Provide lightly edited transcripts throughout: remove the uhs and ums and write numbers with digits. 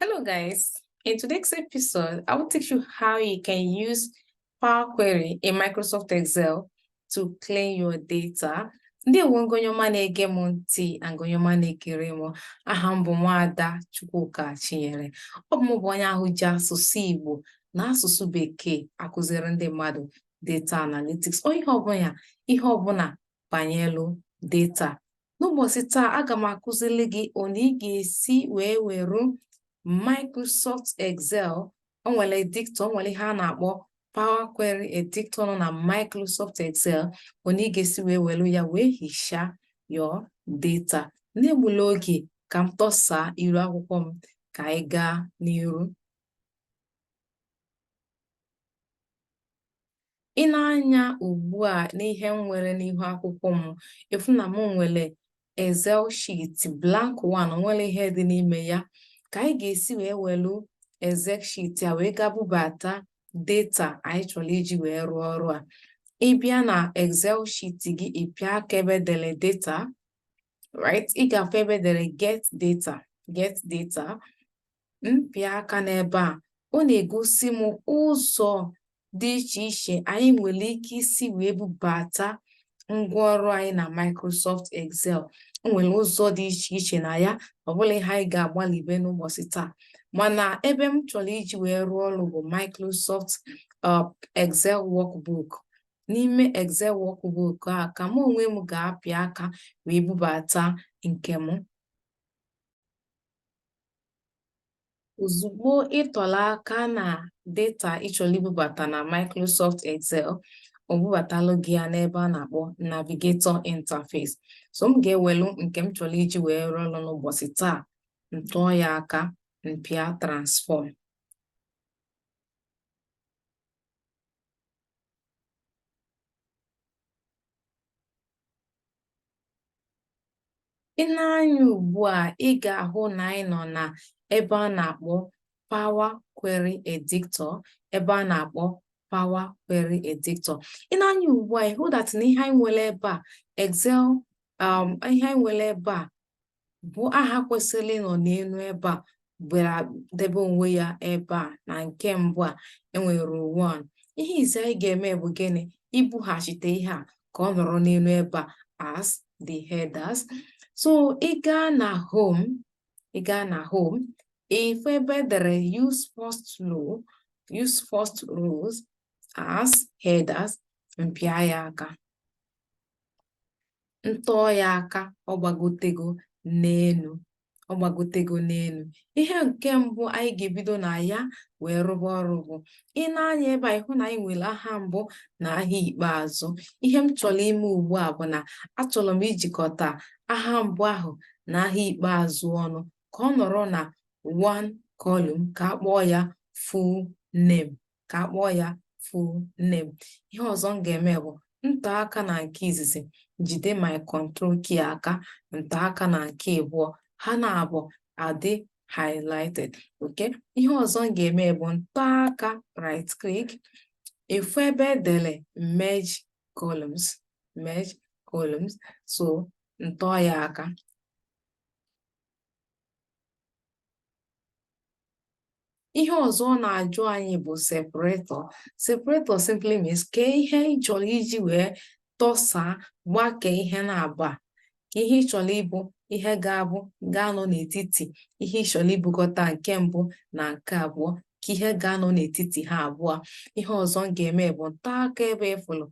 Hello guys, in today's episode, I will teach you how you can use Power Query in Microsoft Excel to clean your data. Ndewo ngonyoma na-ege m ntị na ngonyoma na-ekiri m. Aha m bụ Nwaada Chukwuka Chinyere. Ọ bụ m bụ onye ahụ ji asụsụ Igbo na asụsụ Bekee akụziri ndị mmadụ data analytics o ihe ọbụla banyelu data. N'ụbọchị taa, aga m akụziri gị otu ị ga-esi wee were Microsoft Excel. O nwere editor, o nwere ihe a na-akpọ Power Query editor nọ na Microsoft Excel. Otu ị ga-esi wee were ya wee hichaa your data. N'egbula oge ka m tọsaa iru akwụkwọ m ka anyị gaa n'iru. Ị na-anya ugbu a n'ihe m nwere n'ihu akwụkwọ m, efu na m nwere Excel sheet blank one, nwere ihe dị n'ime ya. Ka anyị ga-esi wee welu Excel sheet a wee ga bubata data anyị chọrọ iji wee rụọ ọrụ a. Ị bịa na Excel sheet gị, ị pịa aka ebe dere data, right? Ị ga-afụ ebe dere get data. Mpịa aka n'ebe a, ọ na-egosi m ụzọ dị iche iche anyị nwere ike isi wee bubata ngwaọrụ anyị na Microsoft Excel. O nwere ụzọ dị iche iche na ya, ọ bụla ihe anyị ga-agbalịbe n'ụbọchị taa. Mana ebe m chọrọ iji wee rụọ ọrụ bụ Microsoft Excel workbook. N'ime Excel workbook a ka m onwe m ga-apị aka wee bubata nke m. Ozugbo ịtọla aka na data ị chọrọ ibubata na Microsoft Excel, o bubatalụ gị ya n'ebe a na-akpọ Navigator interface. So m ga-ewelu nke m chọrọ iji wee rụọ ọrụ n'ụbọchị taa, m tụọ ya aka, mpịa transform. Ị na-anya ugbu a, ị ga-ahụ na anyị nọ na ebe a na-akpọ Power Query editor, ebe a na-akpọ Power Query editor. Ị na-anya ugbu a, ị hụ that na ihe anyị nwere ebe a Excel, ihe anyị nwere ebe a bụ aha kwesịrị ịnọ n'elu ebe a, bịara debe onwe ya ebe a. Na nke mbụ a enwere 1. Ihe ize anyị ga-eme bụ gịnị? Ibughachite ihe a ka ọ nọrọ n'elu ebe a as the headers. So ị gaa na home, ifu ebe dere use first rows as headers, mpịa ya aka, ntọọ ya aka, ọ gbagotego n'elu. Ihe nke mbụ anyị ga-ebido na ya wee rụba ọrụ bụ, ị na-anya ebe a, ịhụ na anyị nwere aha mbụ na aha ikpeazụ. Ihe m chọrọ ime ugbu a bụ na achọrọ m ijikọta aha mbụ ahụ na aha ikpeazụ ọnụ ka ọ nọrọ na one column, ka akpọọ ya full name. Ihe ọzọ m ga-eme bụ ntọ aka na nke izizi, jide my control key aka, ntọ aka na nke abụọ, ha na-abụ adị highlighted. Okay? Ihe ọzọ m ga-eme bụ ntọ aka, right click, efu ebe edere merge columns, so ntọ ya aka. Ihe ọzọ na-ajụ anyị bụ separator simply means ka ihe ị chọrọ iji wee tọsaa, gbakee ihe na-aba, ka ihe ị chọrọ ịbụ ihe ga-anọ n'etiti ihe ị chọrọ ibukọta nke mbụ na nke abụọ, ka ihe ga-anọ n'etiti ha abụọ. Ihe ọzọ m ga-eme bụ taa aka ebe ịfụrụ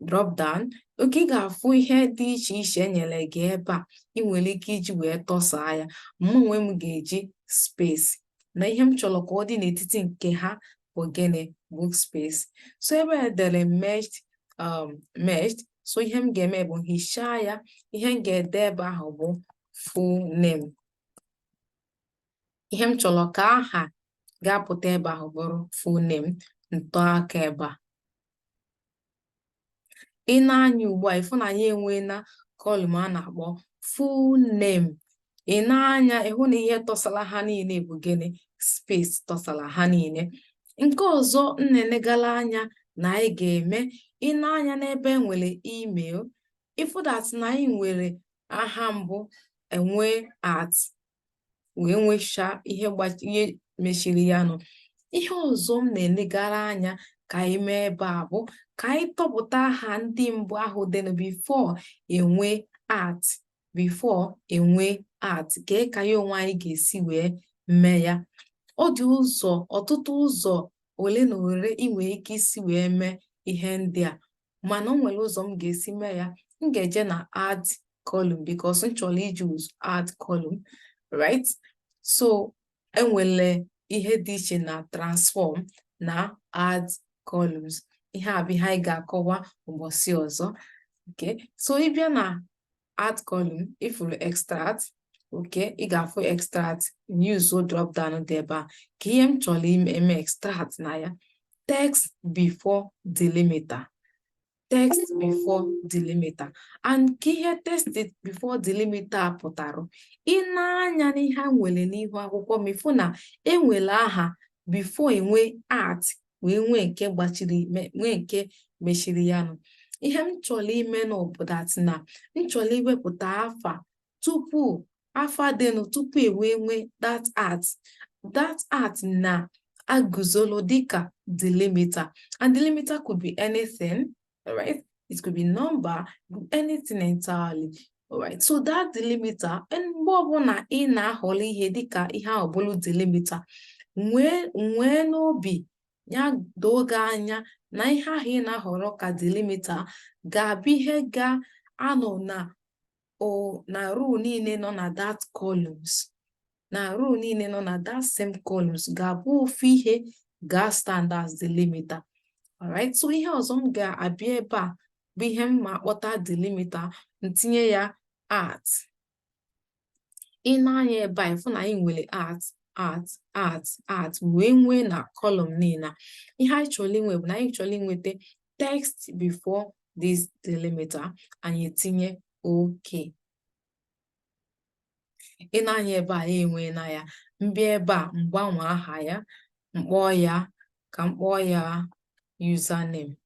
drop down. Oke, ị ga-afụ ihe dị iche iche enyere gị ebe a, ị nwere ike iji wee tọsaa ya. Onwe m ga-eji space, na ihe m chọrọ ka ọ dị n'etiti nke ha bụ gịnị? Workspace. So ebe edere merged, so ihe m ga-eme bụ hichaa ya. Ihe m ga-ede ebe ahụ bụ full name. Ihe m chọrọ ka aha ga-apụta ebe ahụ bụrụ full name, ntọ aka ebe a. Ị na-anya ugbu a, ịfụ na anyị enweela column a na-akpọ full name. Ị na-anya, ịhụ na ihe tọsara ha niile bụ gịnị? Space tọsara ha niile. Nke ọzọ m na-enegala anya na anyị ga-eme, ị na-anya n'ebe enwere email, ịfụ that na anyị nwere aha mbụ enwe wee nwechaa ihe mechiri ya nụ. Ihe ọzọ m na-elegara anya ka anyị mee ebe a bụ ka anyị tọpụta aha ndị mbụ ahụ dịnụ before enwe art, before enwe art, ka ya onwe anyị ga-esi wee mee ya. Ọ dị ọtụtụ ụzọ ole na ole ị nwere ike isi wee mee ihe ndị a, mana o nwere ụzọ m ga-esi mee ya. M ga-eje na add column because m chọrọ iji add column, right? So enwere ihe dị iche na transform na add columns. Ihe a bụ ihe anyị ga-akọwa ụbọchị ọzọ. Okay, so ị bịa na add column, ifuru extract, okay, ị ga-afụ extract, use drop down dị ebe a. Ka ihe m chọrọ eme extract na ya, text before delimiter, text before delimiter. And ka ihe text before delimiter pụtara, ị na-anya n'ihe a nwere n'ihu akwụkwọ m, ịfụ na enwere aha before enwe art wee nwee nke gbachiri, nwee nke mechiri ya nụ. Ihe m chọrọ ime n'obodo na m chọrọ iwepụta afa tupu afa dịnụ tupu nwee that art na-aguzolo dịka delimiter. And delimiter could be anything, all right? It could be number, anything entirely. All right, so that delimiter, mgbe ọbụla ị na-ahọrọ ihe dịka ihe ahụ bụrụ delimiter, nwee n'obi ya doo gị anya na ihe ahụ ị na-ahọrọ ka delimiter ga-abụ ihe ga-anọ na row niile nọ na that columns, na row niile nọ na that same columns ga-abụ ofu ihe ga-stand as delimiter. All right, so ihe ọzọ m ga-abịa ebe a bụ ihe m ma akpọta delimiter, ntinye ya art. Ị na-anya ebe a ịfụ na anyị nwere art wee nwee na column niile. Ihe anyị chọrọ inwe bụ na anyị chọrọ inweta text before this delimiter, anyị etinye okay. Ị na-anya ebe a enwe na ya, mbịa ebe a mgbanwe aha ya, mkpọọ ya ka mkpọọ ya username.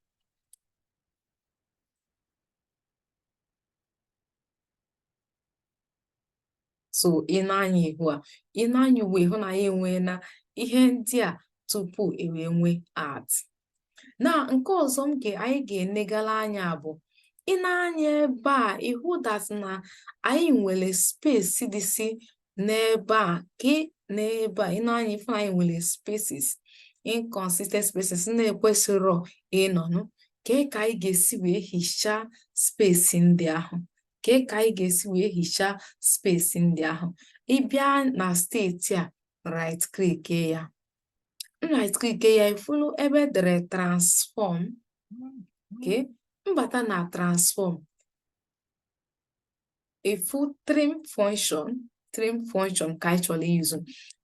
So ị na-anya ihu a, ị na-anya ugbo ịhụ na ya enwe na ihe ndị a tupu ewee nwee art. Na nke ọzọ anyị ga-enegala anya bụ ị na-anya ebe a ịhụ that na anyị nwere space dịsị n'ebe a, n'ebe a ị na-anya ịfụ na anyị nwere spaces, inconsistent spaces na-ekwesịrọ ịnọnụ. Ka anyị ga-esi wee hichaa space ndị ahụ, ka anyị ga-esi wee hichaa space ndị ahụ. Ị bịa na steeti a, right click ya, right click ya, ifulu ebe dere transform. Okay, mbata na transform, ifu trim function ka anyị chọrọ use.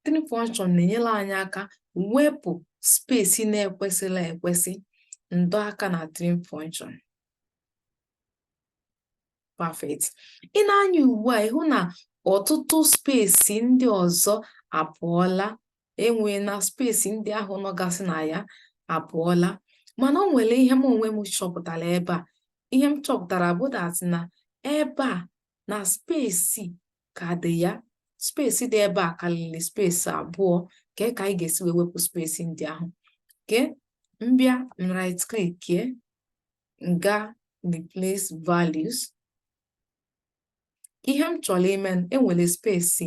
Trim function na-enyere anyị aka wepụ space na-ekwesịla ekwesị, ndọ aka na trim function. Perfect. Ị na-anya ugbu a ịhụ na ọtụtụ space ndị ọzọ apụọla, enwe na space ndị ahụ nọgasị na ya apụọla. Mana o nwere ihe m onwe m chọpụtara ebe a. Ihe m chọpụtara bụ that na ebe a na space ka dị ya, space dị ebe a karịrị space abụọ. Ka anyị ga-esi wee wepụ space ndị ahụ. Mbịa right click ye, nga replace values. Ihe m chọrọ ime, enwere space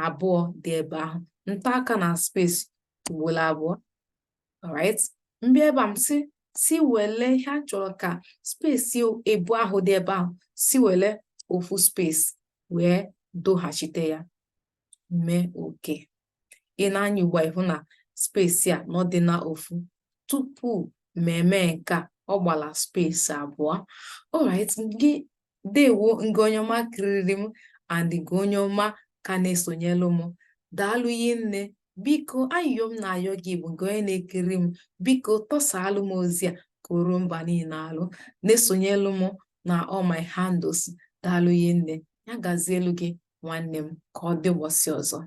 abụọ dị ebe ahụ, nta aka na space ugboro abụọ. All right, mbịa ebe a m si wele ihe a chọrọ ka space ebu ahụ dị ebe ahụ si wele ofu space wee doghachite ya, mee okay. Ị na-anya ugbu a ịhụ na space a nọdị na ofu. Tupu mmemme nke a, ọ gbala space abụọ. All right, gị dewo nke onye ọma kiriri m and nke onye ọma ka na-esonyelu m. Daalụ nne. Biko ayọ m na-ayọ gị bụ nke onye na-ekiri m, biko tọsalụ m ozi a ka o ruo mba niile alụ, na-esonyelu m na all my handles. Daalụ nne. Ya gazielu gị nwanne m, ka ọ dị ụbọchị ọzọ.